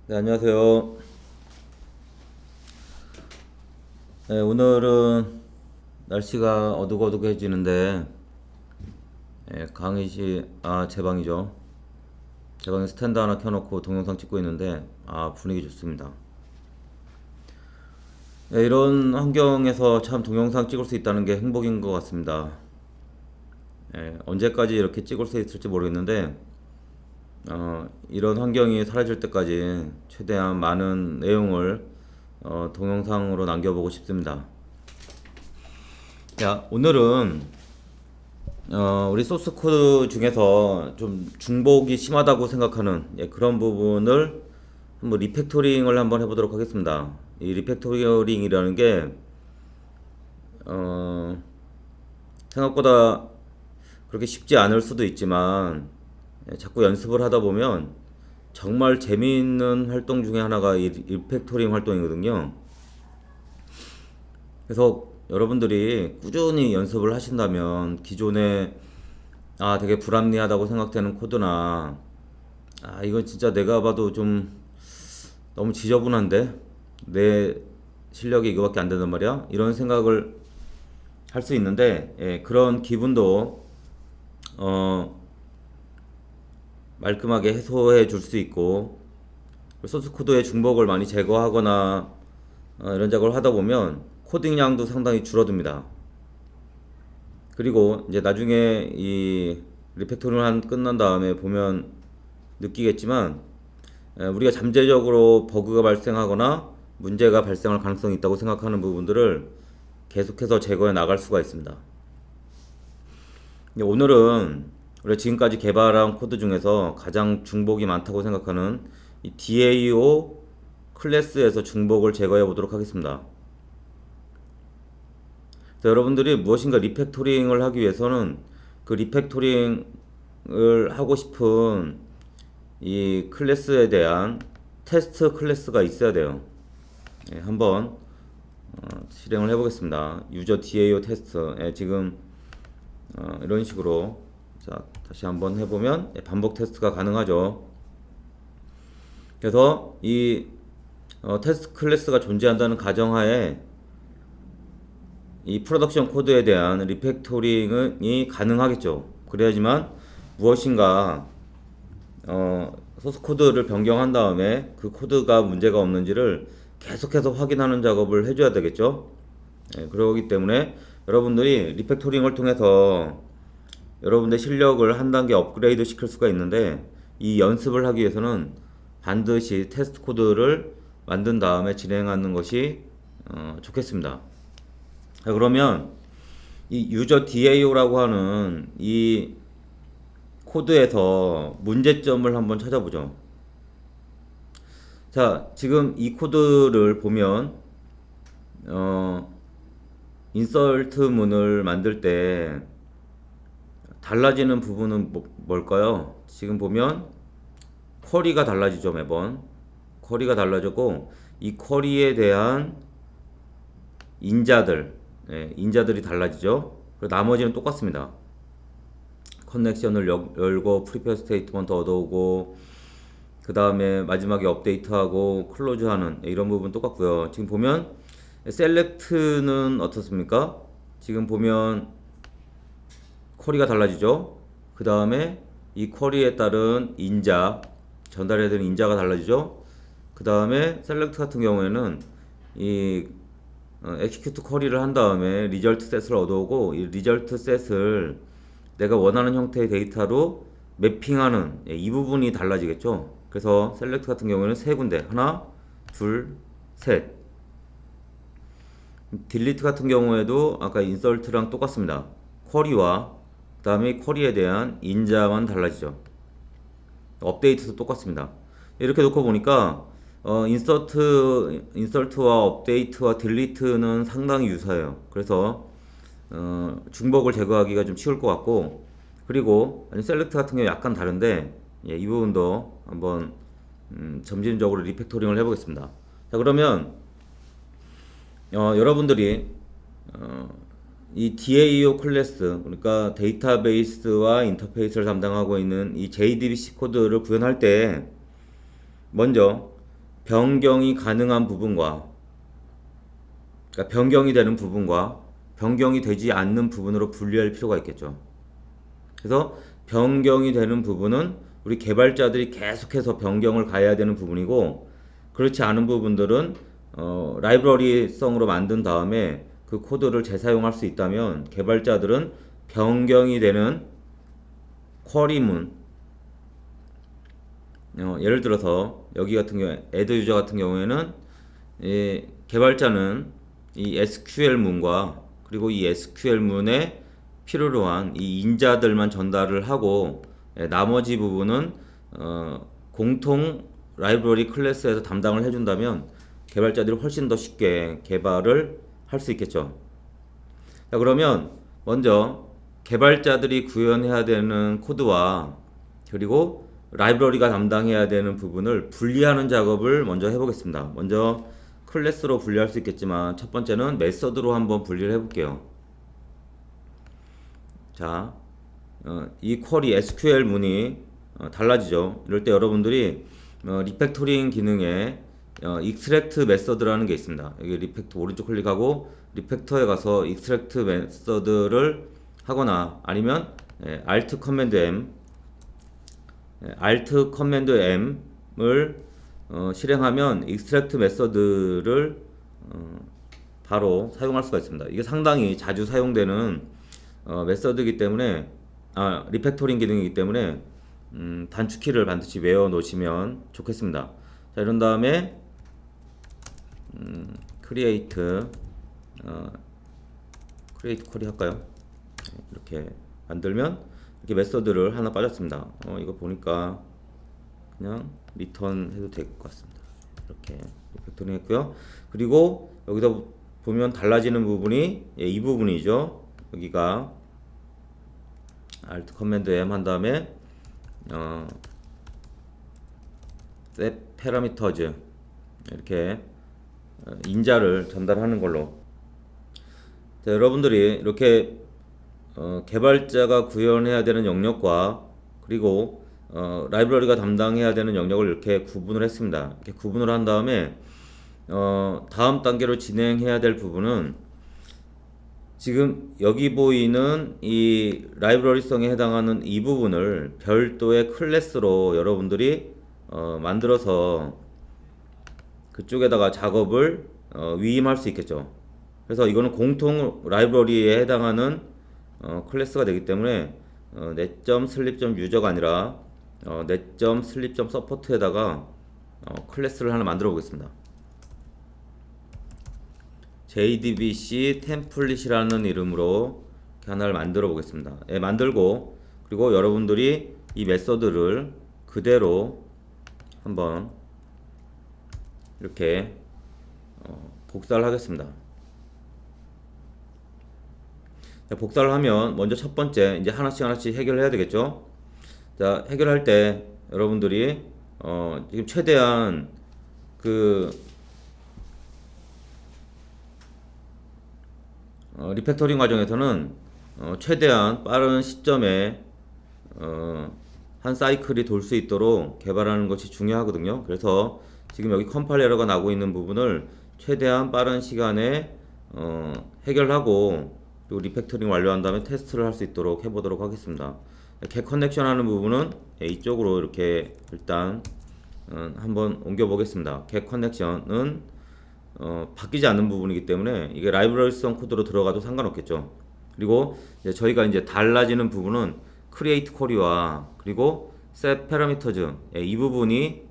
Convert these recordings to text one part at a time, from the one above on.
네, 안녕하세요. 네, 오늘은 날씨가 어둑어둑해지는데, 강의실, 제 방이죠. 제 방에 스탠드 하나 켜놓고 동영상 찍고 있는데, 분위기 좋습니다. 이런 환경에서 참 동영상 찍을 수 있다는 게 행복인 것 같습니다. 언제까지 이렇게 찍을 수 있을지 모르겠는데, 이런 환경이 사라질 때까지 최대한 많은 내용을 동영상으로 남겨보고 싶습니다. 자, 오늘은 우리 소스 코드 중에서 좀 중복이 심하다고 생각하는 그런 부분을 한번 리팩토링을 한번 해보도록 하겠습니다. 이 리팩토링이라는 게 어, 생각보다 그렇게 쉽지 않을 수도 있지만 자꾸 연습을 하다 보면 정말 재미있는 활동 중에 하나가 이 리팩토링 활동이거든요. 그래서 여러분들이 꾸준히 연습을 하신다면 기존에 되게 불합리하다고 생각되는 코드나 이건 진짜 내가 봐도 좀 너무 지저분한데 내 실력이 이거밖에 안 된단 말이야 이런 생각을 할 수 있는데 그런 기분도 말끔하게 해소해 줄 수 있고 소스 코드의 중복을 많이 제거하거나 이런 작업을 하다 보면 코딩량도 상당히 줄어듭니다. 그리고 이제 나중에 이 리팩토링 끝난 다음에 보면 느끼겠지만 우리가 잠재적으로 버그가 발생하거나 문제가 발생할 가능성이 있다고 생각하는 부분들을 계속해서 제거해 나갈 수가 있습니다. 오늘은 우리가 지금까지 개발한 코드 중에서 가장 중복이 많다고 생각하는 이 DAO 클래스에서 중복을 제거해 보도록 하겠습니다. 여러분들이 무엇인가 리팩토링을 하기 위해서는 그 리팩토링을 하고 싶은 이 클래스에 대한 테스트 클래스가 있어야 돼요. 한번 실행을 해보겠습니다. 유저 DAO 테스트. 지금 이런 식으로 자 다시 한번 해보면 반복 테스트가 가능하죠. 그래서 이 테스트 클래스가 존재한다는 가정하에 이 프로덕션 코드에 대한 리팩토링이 가능하겠죠. 그래야지만 무엇인가 소스 코드를 변경한 다음에 그 코드가 문제가 없는지를 계속해서 확인하는 작업을 해줘야 되겠죠. 그러기 때문에 여러분들이 리팩토링을 통해서 여러분의 실력을 한 단계 업그레이드 시킬 수가 있는데 이 연습을 하기 위해서는 반드시 테스트 코드를 만든 다음에 진행하는 것이 좋겠습니다. 자, 그러면 이 유저 DAO라고 하는 이 코드에서 문제점을 한번 찾아보죠. 자, 지금 이 코드를 보면 인서트 문을 만들 때 달라지는 부분은 뭘까요? 지금 보면 쿼리가 달라지죠. 매번 쿼리가 달라졌고 이 쿼리에 대한 인자들이 달라지죠. 그리고 나머지는 똑같습니다. 커넥션을 열고 프리페어 스테이트먼트 얻어오고 그 다음에 마지막에 업데이트하고 클로즈하는 이런 부분 똑같고요. 지금 보면 셀렉트는 어떻습니까? 지금 보면 쿼리가 달라지죠. 그 다음에 이 쿼리에 따른 전달해야 되는 인자가 달라지죠. 그 다음에 셀렉트 같은 경우에는 이 execute 쿼리를 한 다음에 result set을 얻어오고 이 result set을 내가 원하는 형태의 데이터로 매핑하는 이 부분이 달라지겠죠. 그래서 select 같은 경우에는 세 군데 하나, 둘, 셋. delete 같은 경우에도 아까 insert랑 똑같습니다. 쿼리와 그 다음에 쿼리에 대한 인자만 달라지죠. 업데이트도 똑같습니다. 이렇게 놓고 보니까 인서트와 업데이트와 딜리트는 상당히 유사해요. 그래서 중복을 제거하기가 좀 쉬울 것 같고 그리고 셀렉트 같은 경우 약간 다른데 이 부분도 한번 점진적으로 리팩토링을 해보겠습니다. 자, 그러면 여러분들이 이 DAO 클래스 그러니까 데이터베이스와 인터페이스를 담당하고 있는 이 JDBC 코드를 구현할 때 먼저 변경이 가능한 부분과, 그러니까 변경이 되는 부분과 변경이 되지 않는 부분으로 분리할 필요가 있겠죠. 그래서 변경이 되는 부분은 우리 개발자들이 계속해서 변경을 가해야 되는 부분이고, 그렇지 않은 부분들은 라이브러리성으로 만든 다음에 그 코드를 재사용할 수 있다면 개발자들은 변경이 되는 쿼리문, 예를 들어서 여기 같은 경우에 add 유저 같은 경우에는 개발자는 이 SQL문과 그리고 이 SQL문에 필요로 한 이 인자들만 전달을 하고, 나머지 부분은 공통 라이브러리 클래스에서 담당을 해준다면 개발자들이 훨씬 더 쉽게 개발을 할 수 있겠죠. 자, 그러면 먼저 개발자들이 구현해야 되는 코드와 그리고 라이브러리가 담당해야 되는 부분을 분리하는 작업을 먼저 해보겠습니다. 먼저 클래스로 분리할 수 있겠지만 첫 번째는 메서드로 한번 분리를 해볼게요. 자, 이 쿼리 SQL 문이 달라지죠. 이럴 때 여러분들이 리팩토링 기능에 extract 메서드라는 게 있습니다. 여기 리팩터 오른쪽 클릭하고 리팩터에 가서 extract 메서드를 하거나 아니면 alt 커맨드 M을 실행하면 extract 메서드를 바로 사용할 수가 있습니다. 이게 상당히 자주 사용되는 메서드이기 때문에, 리팩토링 기능이기 때문에 단축키를 반드시 외워 놓으시면 좋겠습니다. 자, 이런 다음에 create 쿼리 할까요? 이렇게 만들면 이렇게 메서드를 하나 빠졌습니다. 이거 보니까 그냥 리턴 해도 될 것 같습니다. 이렇게 리팩토링 했고요. 그리고 여기서 보면 달라지는 부분이 이 부분이죠. 여기가 alt 커맨드 M 한 다음에 set parameters 이렇게 인자를 전달하는 걸로. 자, 여러분들이 이렇게 개발자가 구현해야 되는 영역과 그리고 라이브러리가 담당해야 되는 영역을 이렇게 구분을 했습니다. 이렇게 구분을 한 다음에 다음 단계로 진행해야 될 부분은 지금 여기 보이는 이 라이브러리성에 해당하는 이 부분을 별도의 클래스로 여러분들이 만들어서 그쪽에다가 작업을 위임할 수 있겠죠. 그래서 이거는 공통 라이브러리에 해당하는 클래스가 되기 때문에 net.sleep.user가 아니라 net.sleep.support에다가 클래스를 하나 만들어 보겠습니다. JDBC 템플릿이라는 이름으로 하나를 만들어 보겠습니다. 만들고 그리고 여러분들이 이 메서드를 그대로 한번 이렇게 복사를 하겠습니다. 자, 복사를 하면 먼저 첫 번째 이제 하나씩 해결해야 되겠죠. 자, 해결할 때 여러분들이 지금 최대한 리팩토링 과정에서는 최대한 빠른 시점에 한 사이클이 돌 수 있도록 개발하는 것이 중요하거든요. 그래서 지금 여기 컴파일 에러가 나고 있는 부분을 최대한 빠른 시간에 해결하고 그리고 리팩토링 완료한 다음에 테스트를 할 수 있도록 해보도록 하겠습니다. 겟 커넥션 하는 부분은 이쪽으로 이렇게 일단 한번 옮겨 보겠습니다. 겟 커넥션은 바뀌지 않는 부분이기 때문에 이게 라이브러리성 코드로 들어가도 상관없겠죠. 그리고 이제 저희가 이제 달라지는 부분은 create 쿼리와 그리고 set parameters, 이 부분이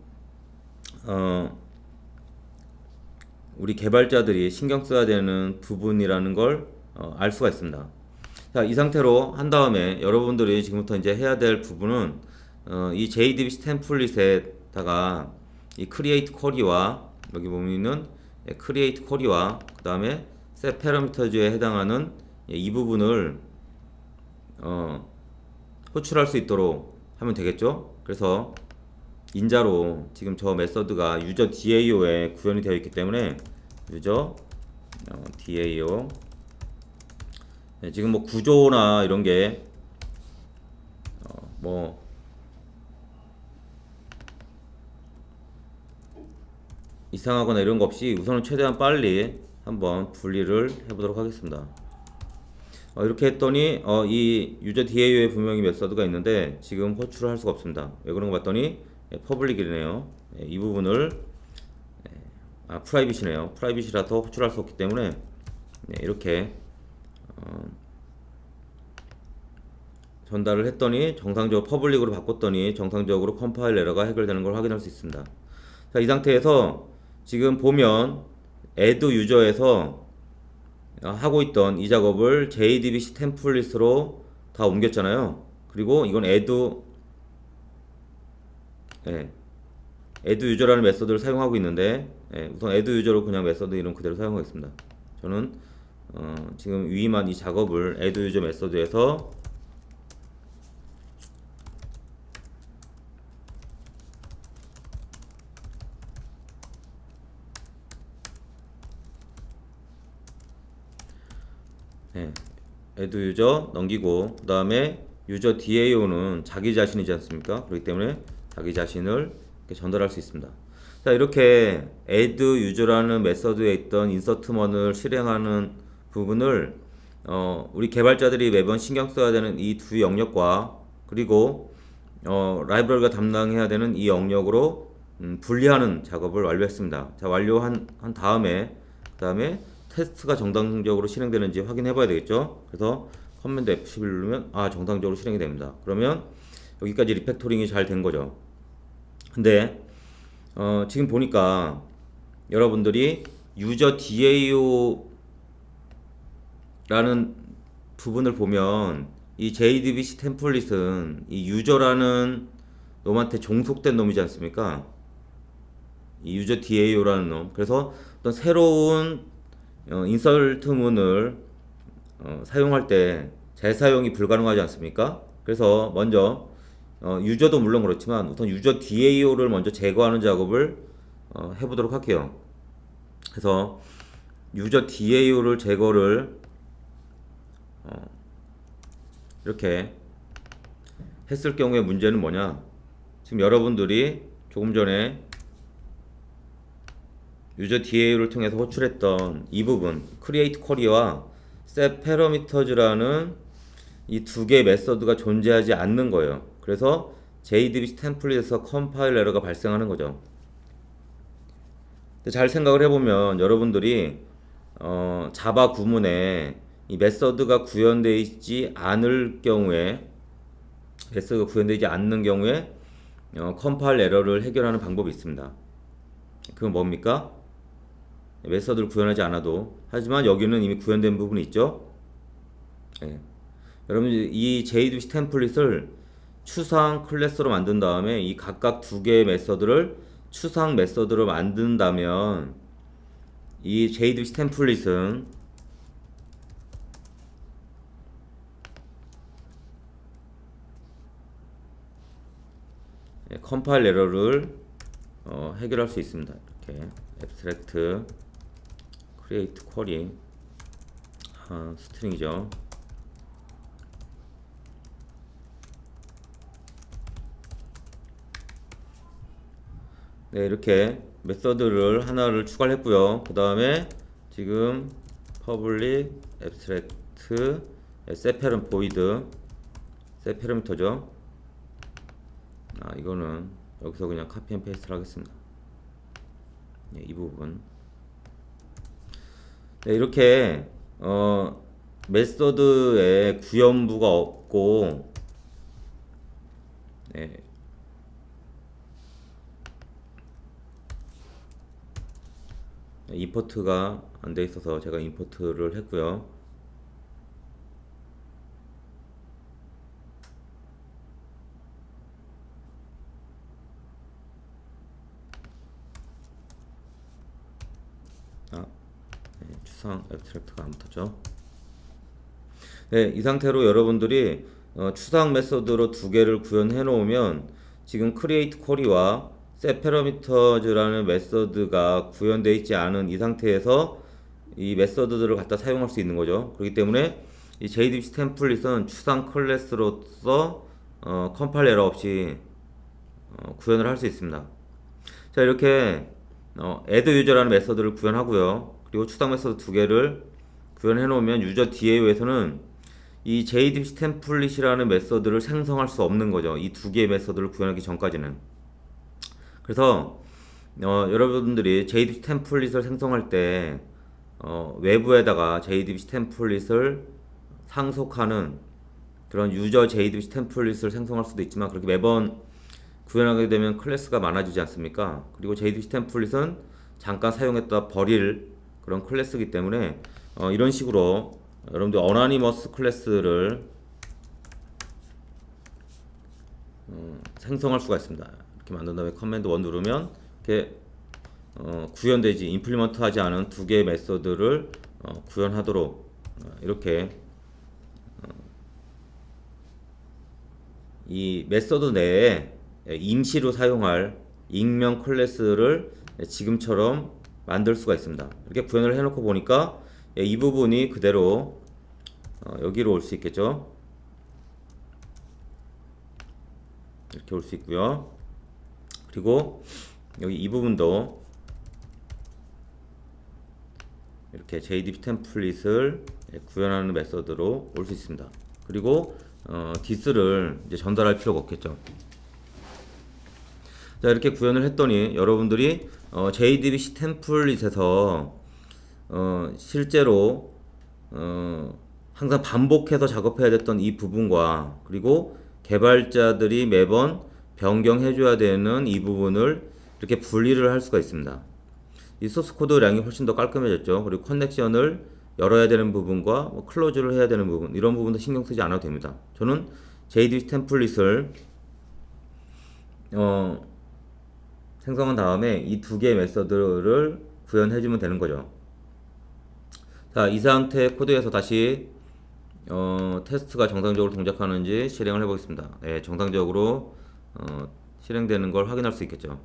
우리 개발자들이 신경 써야 되는 부분이라는 걸 알 수가 있습니다. 자, 이 상태로 한 다음에 여러분들이 지금부터 이제 해야 될 부분은 이 JDBC 템플릿에다가 이 create 쿼리와 여기 보면은 create 쿼리와 그 다음에 set parameters에 해당하는 이 부분을 호출할 수 있도록 하면 되겠죠. 그래서 인자로 지금 저 메서드가 유저 DAO에 구현이 되어 있기 때문에 유저 DAO 지금 뭐 구조나 이런 게 이상하거나 이런 거 없이 우선은 최대한 빨리 한번 분리를 해보도록 하겠습니다. 이렇게 했더니 이 유저 DAO에 분명히 메서드가 있는데 지금 호출을 할 수가 없습니다. 왜 그런 거 봤더니 퍼블릭이네요. 이 부분을 프라이빗이네요. 프라이빗이라서 호출할 수 없기 때문에 이렇게 전달을 했더니 정상적으로 퍼블릭으로 바꿨더니 정상적으로 컴파일 에러가 해결되는 걸 확인할 수 있습니다. 자, 이 상태에서 지금 보면 add 유저에서 하고 있던 이 작업을 JDBC 템플릿으로 다 옮겼잖아요. 그리고 이건 add 유저라는 메서드를 사용하고 있는데 우선 add 유저로 그냥 메서드 이름 그대로 사용하겠습니다. 저는 지금 위만 이 작업을 add 유저 메서드에서 add 유저 넘기고 그 다음에 유저 DAO는 자기 자신이지 않습니까? 그렇기 때문에 자기 자신을 이렇게 전달할 수 있습니다. 자, 이렇게 add 유저라는 메서드에 있던 인서트먼을 실행하는 부분을 우리 개발자들이 매번 신경 써야 되는 이 두 영역과 그리고 라이브러리가 담당해야 되는 이 영역으로 분리하는 작업을 완료했습니다. 자, 완료한 다음에 그 다음에 테스트가 정상적으로 실행되는지 확인해 봐야 되겠죠. 그래서 커맨드 F11 누르면 정상적으로 실행이 됩니다. 그러면 여기까지 리팩토링이 잘 된 거죠. 근데 지금 보니까 여러분들이 유저 DAO 라는 부분을 보면 이 JDBC 템플릿은 이 유저라는 놈한테 종속된 놈이지 않습니까? 이 유저 DAO라는 놈. 그래서 어떤 새로운 인설트문을 사용할 때 재사용이 불가능하지 않습니까? 그래서 먼저 유저도 물론 그렇지만 우선 유저 DAO를 먼저 제거하는 작업을 해보도록 할게요. 그래서 유저 DAO를 제거를 이렇게 했을 경우에 문제는 뭐냐? 지금 여러분들이 조금 전에 유저 DAO를 통해서 호출했던 이 부분 create query와 set parameters라는 이 두 개의 메서드가 존재하지 않는 거예요. 그래서 JDBC 템플릿에서 컴파일 에러가 발생하는 거죠. 잘 생각을 해보면 여러분들이 자바 구문에 이 메서드가 구현되어 있지 않을 경우에 않는 경우에 컴파일 에러를 해결하는 방법이 있습니다. 그건 뭡니까? 메서드를 구현하지 않아도 하지만 여기는 이미 구현된 부분이 있죠. 여러분들 이 JDBC 템플릿을 추상 클래스로 만든 다음에 이 각각 두 개의 메서드를 추상 메서드로 만든다면 이 JDBC 템플릿은 컴파일 에러를 해결할 수 있습니다. 이렇게 abstract create query 스트링이죠. 네, 이렇게 메서드를 하나를 추가를 했고요. 그 다음에 지금 public abstract set void set parameter죠. 이거는 여기서 그냥 카피 앤 페이스트를 하겠습니다. 이 부분. 네, 이렇게 메서드에 구현부가 없고 임포트가 안 돼 있어서 제가 임포트를 했고요. 추상 애브스트랙트가 안 붙었죠. 네, 이 상태로 여러분들이 추상 메서드로 두 개를 구현해 놓으면 지금 create query와 set parameters라는 메서드가 구현되어 있지 않은 이 상태에서 이 메서드들을 갖다 사용할 수 있는 거죠. 그렇기 때문에 이 JDBC 템플릿은 추상 클래스로서 컴파일 에러 없이 구현을 할 수 있습니다. 자, 이렇게 add user라는 메서드를 구현하고요. 그리고 추상 메서드 두 개를 구현해 놓으면 유저 DAO에서는 이 JDBC 템플릿이라는 메서드를 생성할 수 없는 거죠. 이 두 개의 메서드를 구현하기 전까지는. 그래서 여러분들이 JDBC 템플릿을 생성할 때 외부에다가 JDBC 템플릿을 상속하는 그런 유저 JDBC 템플릿을 생성할 수도 있지만 그렇게 매번 구현하게 되면 클래스가 많아지지 않습니까? 그리고 JDBC 템플릿은 잠깐 사용했다 버릴 그런 클래스이기 때문에 이런 식으로 여러분들 어나니머스 클래스를 생성할 수가 있습니다. 이렇게 만든 다음에 커맨드 1 누르면 이렇게 구현되지 임플리먼트 하지 않은 두 개의 메서드를 구현하도록 이렇게 이 메서드 내에 임시로 사용할 익명 클래스를 지금처럼 만들 수가 있습니다. 이렇게 구현을 해놓고 보니까 이 부분이 그대로 여기로 올 수 있겠죠. 이렇게 올 수 있고요. 그리고 여기 이 부분도 이렇게 JDBC 템플릿을 구현하는 메서드로 올 수 있습니다. 그리고 디스를 이제 전달할 필요가 없겠죠. 자, 이렇게 구현을 했더니 여러분들이 JDBC 템플릿에서 실제로 항상 반복해서 작업해야 됐던 이 부분과 그리고 개발자들이 매번 변경해줘야 되는 이 부분을 이렇게 분리를 할 수가 있습니다. 이 소스 코드량이 훨씬 더 깔끔해졌죠. 그리고 커넥션을 열어야 되는 부분과 클로즈를 해야 되는 부분, 이런 부분도 신경 쓰지 않아도 됩니다. 저는 JDBC 템플릿을 생성한 다음에 이 두 개의 메서드를 구현해주면 되는 거죠. 자, 이 상태 코드에서 다시 테스트가 정상적으로 동작하는지 실행을 해보겠습니다. 네, 정상적으로 실행되는 걸 확인할 수 있겠죠.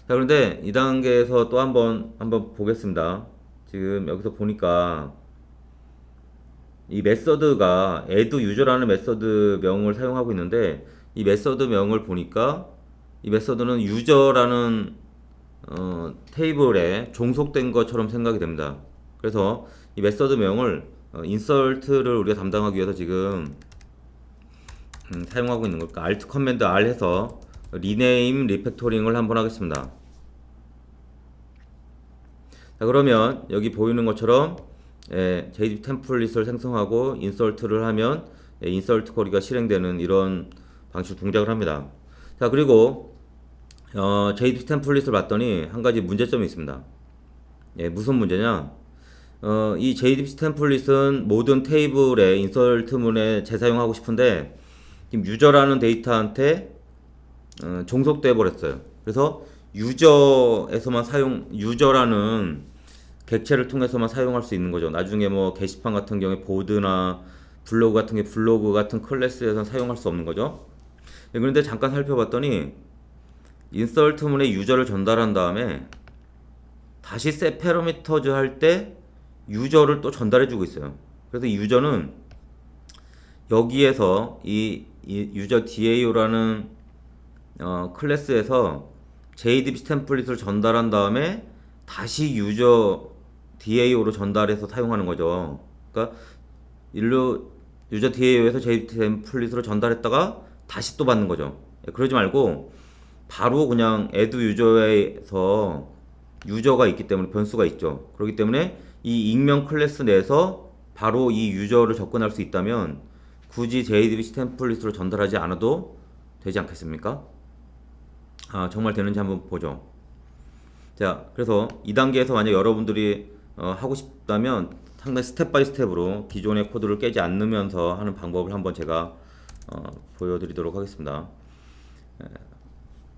자, 그런데 이 단계에서 또 한번 보겠습니다. 지금 여기서 보니까 이 메서드가 add user라는 메서드 명을 사용하고 있는데 이 메서드 명을 보니까 이 메서드는 유저라는 테이블에 종속된 것처럼 생각이 됩니다. 그래서 이 메서드 명을 인설트를 우리가 담당하기 위해서 지금 사용하고 있는 걸까? Alt 커맨드 R 해서 리네임 리팩토링을 한번 하겠습니다. 자, 그러면 여기 보이는 것처럼 JDBC 템플릿을 생성하고 인설트를 하면 인설트 쿼리가 실행되는 이런 방식 동작을 합니다. 자, 그리고 JDBC 템플릿을 봤더니 한 가지 문제점이 있습니다. 무슨 문제냐? 이 JDBC 템플릿은 모든 테이블의 인설트문에 재사용하고 싶은데 지금 유저라는 데이터한테 종속돼 버렸어요. 그래서 유저라는 객체를 통해서만 사용할 수 있는 거죠. 나중에 뭐 게시판 같은 경우에 보드나 블로그 같은 게 블로그 같은 클래스에서는 사용할 수 없는 거죠. 그런데 잠깐 살펴봤더니 인설트문에 유저를 전달한 다음에 다시 set parameters 할 때 유저를 또 전달해 주고 있어요. 그래서 이 유저는 여기에서 이 유저 DAO라는 클래스에서 JDBC 템플릿을 전달한 다음에 다시 유저 DAO로 전달해서 사용하는 거죠. 그러니까 유저 DAO에서 JDBC 템플릿으로 전달했다가 다시 또 받는 거죠. 그러지 말고 바로 그냥 add 유저에서 유저가 있기 때문에 변수가 있죠. 그렇기 때문에 이 익명 클래스 내에서 바로 이 유저를 접근할 수 있다면 굳이 JDBC 템플릿으로 전달하지 않아도 되지 않겠습니까? 정말 되는지 한번 보죠. 자, 그래서 이 단계에서 만약 여러분들이 하고 싶다면 상당히 스텝 바이 스텝으로 기존의 코드를 깨지 않으면서 하는 방법을 한번 제가 보여드리도록 하겠습니다.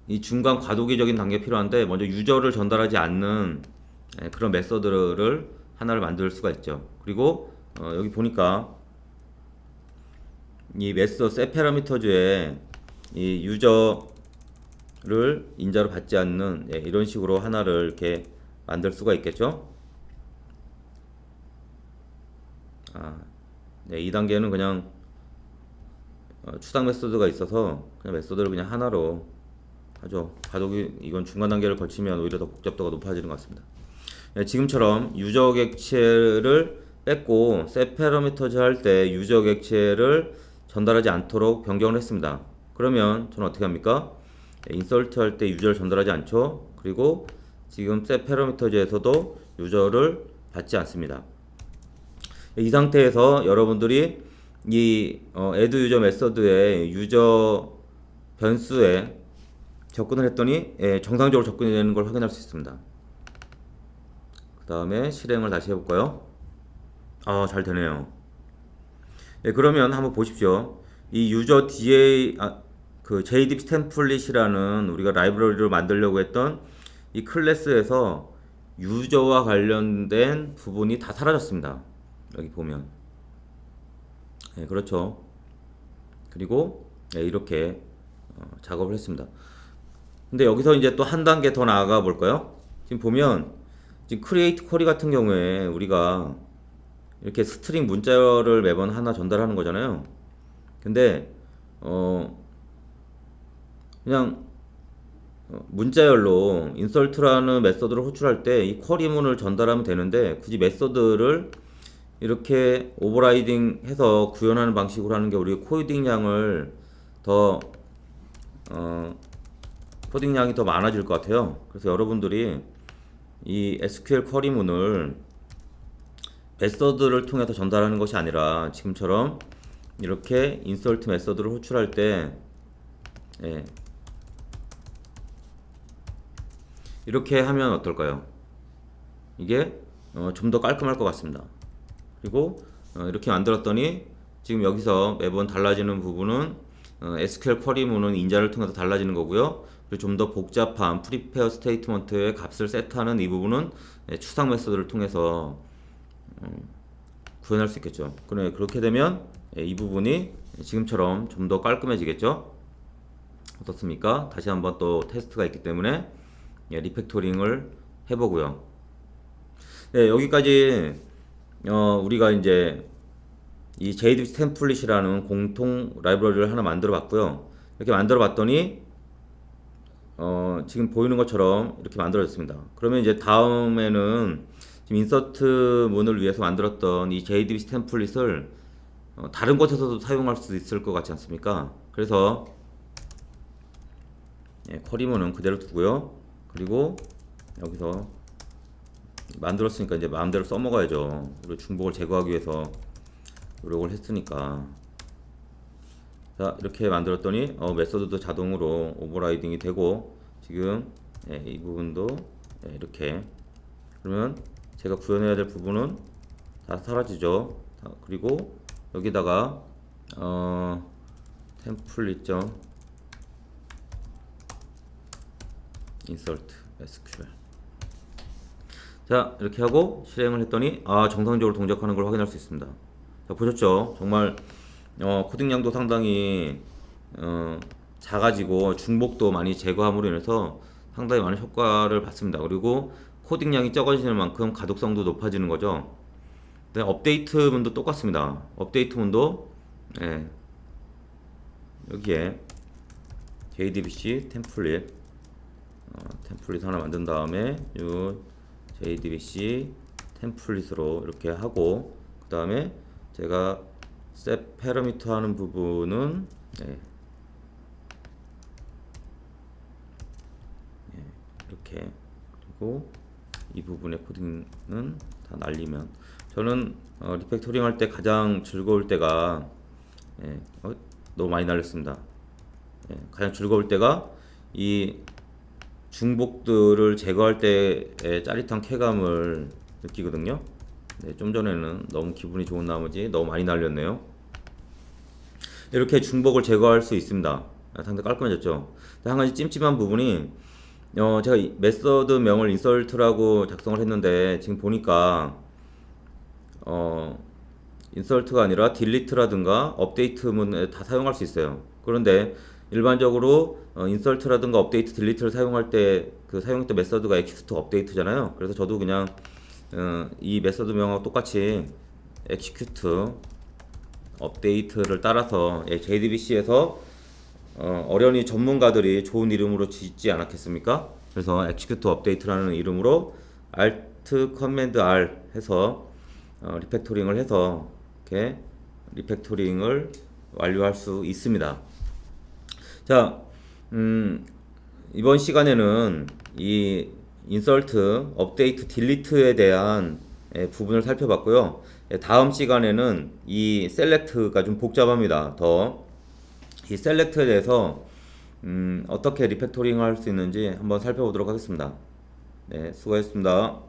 이 중간 과도기적인 단계가 필요한데 먼저 유저를 전달하지 않는 그런 메서드를 하나를 만들 수가 있죠. 그리고 여기 보니까 이 메서드 set parameters에 이 유저를 인자로 받지 않는 이런 식으로 하나를 이렇게 만들 수가 있겠죠. 이 단계는 그냥 추상 메소드가 있어서 그냥 메소드를 그냥 하나로 하죠. 가독이 이건 중간 단계를 거치면 오히려 더 복잡도가 높아지는 것 같습니다. 예, 지금처럼 유저 객체를 뺐고 셋 패러미터즈 할 때 유저 객체를 전달하지 않도록 변경을 했습니다. 그러면 저는 어떻게 합니까? 인설트 할 때 유저를 전달하지 않죠. 그리고 지금 셋 패러미터즈에서도 유저를 받지 않습니다. 이 상태에서 여러분들이 이 add 유저 메서드의 유저 변수에 접근을 했더니 정상적으로 접근이 되는 걸 확인할 수 있습니다. 그 다음에 실행을 다시 해볼까요? 잘 되네요. 그러면 한번 보십시오. 이 유저 DA 그 JDBC 템플릿이라는 우리가 라이브러리를 만들려고 했던 이 클래스에서 유저와 관련된 부분이 다 사라졌습니다. 여기 보면 그렇죠. 그리고 이렇게 작업을 했습니다. 근데 여기서 이제 또 한 단계 더 나아가 볼까요? 지금 보면 지금 크리에이트 쿼리 같은 경우에 우리가 이렇게 스트링 문자열을 매번 하나 전달하는 거잖아요. 근데 그냥 문자열로 인설트라는 메서드를 호출할 때 이 쿼리문을 전달하면 되는데 굳이 메서드를 이렇게 오버라이딩 해서 구현하는 방식으로 하는 게 우리 코딩량을 더 코딩량이 더 많아질 것 같아요. 그래서 여러분들이 이 SQL 쿼리문을 메서드를 통해서 전달하는 것이 아니라 지금처럼 이렇게 인서트 메서드를 호출할 때 이렇게 하면 어떨까요? 이게 좀 더 깔끔할 것 같습니다. 그리고 이렇게 만들었더니 지금 여기서 매번 달라지는 부분은 SQL 쿼리문은 인자를 통해서 달라지는 거고요. 그리고 좀 더 복잡한 프리페어 스테이트먼트의 값을 세트하는 이 부분은 추상 메서드를 통해서 구현할 수 있겠죠. 그렇게 되면 이 부분이 지금처럼 좀 더 깔끔해지겠죠. 어떻습니까? 다시 한번 또 테스트가 있기 때문에 리팩토링을 해보고요. 여기까지 우리가 이제 이 JDBC 템플릿이라는 공통 라이브러리를 하나 만들어 봤고요. 이렇게 만들어 봤더니 지금 보이는 것처럼 이렇게 만들어졌습니다. 그러면 이제 다음에는 지금 인서트 문을 위해서 만들었던 이 JDBC 템플릿을 다른 곳에서도 사용할 수 있을 것 같지 않습니까? 그래서 쿼리문은 그대로 두고요. 그리고 여기서 만들었으니까 이제 마음대로 써먹어야죠. 그리고 중복을 제거하기 위해서 노력을 했으니까. 자, 이렇게 만들었더니 메서드도 자동으로 오버라이딩이 되고 지금 이 부분도 이렇게. 그러면 제가 구현해야 될 부분은 다 사라지죠. 그리고 여기다가 템플릿 insert SQL. 자, 이렇게 하고 실행을 했더니 정상적으로 동작하는 걸 확인할 수 있습니다. 자, 보셨죠? 정말 코딩량도 상당히 작아지고 중복도 많이 제거함으로 인해서 상당히 많은 효과를 봤습니다. 그리고 코딩량이 적어지는 만큼 가독성도 높아지는 거죠. 네, 업데이트 문도 똑같습니다. 업데이트 문도 여기에 JDBC 템플릿 하나 만든 다음에 이 JDBC 템플릿으로 이렇게 하고 그 다음에 제가 set 패러미터 하는 부분은 이렇게, 그리고 이 부분의 코딩은 다 날리면 저는 리팩토링 할 때 가장 즐거울 때가 너무 많이 날렸습니다. 가장 즐거울 때가 이 중복들을 제거할 때의 짜릿한 쾌감을 느끼거든요. 좀 전에는 너무 기분이 좋은 나머지 너무 많이 날렸네요. 이렇게 중복을 제거할 수 있습니다. 상당히 깔끔해졌죠. 한 가지 찜찜한 부분이 제가 메서드 명을 인설트라고 작성을 했는데 지금 보니까 인설트가 아니라 딜리트라든가 업데이트문에 다 사용할 수 있어요. 그런데 일반적으로 인설트라든가 업데이트, 딜리트를 사용할 때 그 사용했던 메서드가 execute 업데이트잖아요. 그래서 저도 그냥 이 메서드 명하고 똑같이 execute 업데이트를 따라서 JDBC에서 어련히 전문가들이 좋은 이름으로 짓지 않았겠습니까? 그래서 execute update라는 이름으로 alt command R 해서 리팩토링을 해서 이렇게 리팩토링을 완료할 수 있습니다. 자, 이번 시간에는 이 insert, update, delete에 대한 부분을 살펴봤고요. 다음 시간에는 이 select가 좀 복잡합니다. 이 select에 대해서 어떻게 리팩토링 할 수 있는지 한번 살펴보도록 하겠습니다. 네, 수고하셨습니다.